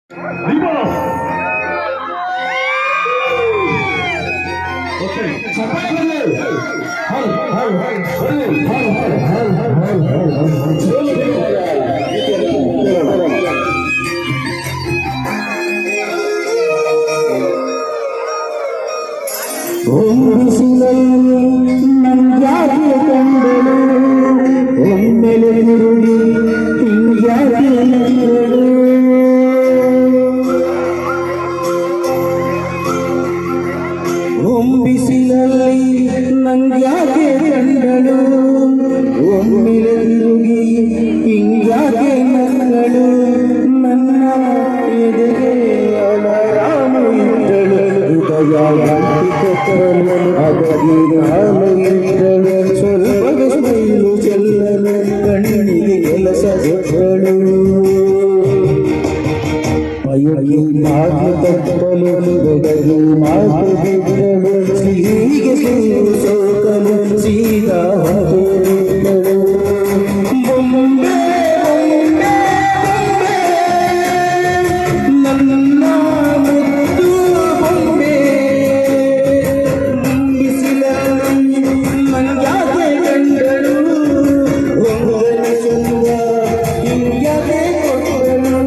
ನಂಗ್ಯಾಕೆ ಕಂಡಳು ಒಮ್ಮೆಲೆ ಮುರುಳಿ ಹಿಂಗ್ಯಾಕೆ ನಂದಳು ಬಿಸಿಲಲ್ಲಿ ನಂಗ್ಯಾಕೆ ಕಂಡಳು ಒಮ್ಮೆಲೆ ಮುರುಗಿ ಹಿಂಗ್ಯಾಕೆ ನಂದಳು ನನ್ನ ಎದೆಗೆ ಅಲರಾಮು ಇಟ್ಟಳು ನಾನು ಇಟ್ಟಳು ಸ್ವಲ್ಪ ಸ್ಮೈಲು ಚೆಲ್ಲಲು ಕಣ್ಣಿಗೆ ಕೆಲಸ ಕೊಟ್ಟಳು ಅಯೋಗಿ ಮಾತು ತಟ್ಟಲು ಬೆದರಿ ಮಾತು ಬಿಟ್ಟಳು ಹೀಗೆ ಸೋಕಲು ಸೀದಾ ಹೊರಟಳು ಬೊಂಬೆ ನನ್ನ ಮುದ್ದು ಬೊಂಬೆ ಬಿಸಿಲಲ್ಲಿ ನಂಗ್ಯಾಕೆ ಕಂಡಳು ಒಂದನೆ ಚಂದ ಹಿಂಗ್ಯಾಕೆ ಕೊಟ್ಟಳು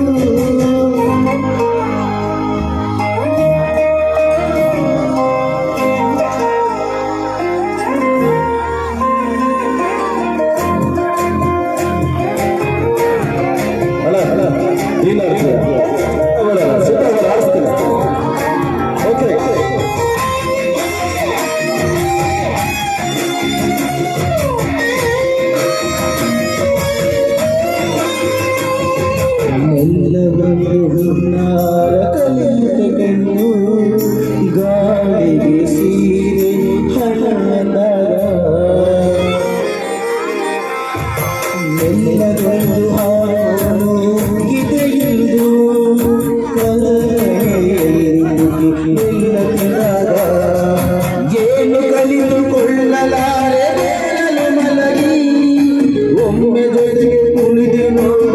ಕಲಿಯುತ್ತಕಣ್ಣು ಗಾಳಿಗೆ ಸೀರೆ ಹಣದರ ಮೆಲ್ಲಗೊಂದು ಹಾಡು ಇದೆಯುವುದು ಎಲ್ಲದಾಗ ಏನು ಕಲಿತುಕೊಳ್ಳಲಾರೆ ಮಲಗಿ ಒಮ್ಮೆ ಜೊತೆಗೆ ಕುಳಿದು ನೋಡು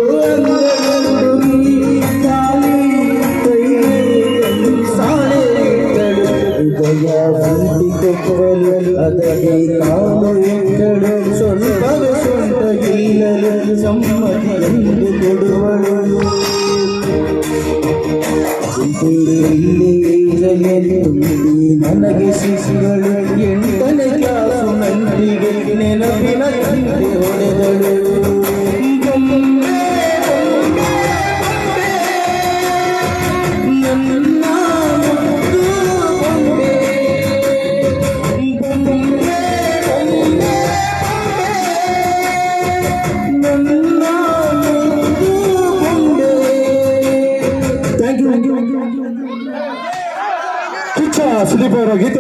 ಅದಕ್ಕೆ ಕಾಲು ಇಟ್ಟಳು ಸ್ವಲ್ಪವೇ ಸ್ವಂತ ಗೆಲ್ಲಲು ಸಮ್ಮತಿ ಎಂದು ಕೊಡುವಳು ನನಗೆ ಶಿಶುಗಳು 8ನೇ ಕ್ಲಾಸು ನಂದಿಗೆ ನೆನಪಿನ ತಂದೆ ಹೊಡೆದಳು ಸುದೀಪ್ ಅವರ ಗೀತೆ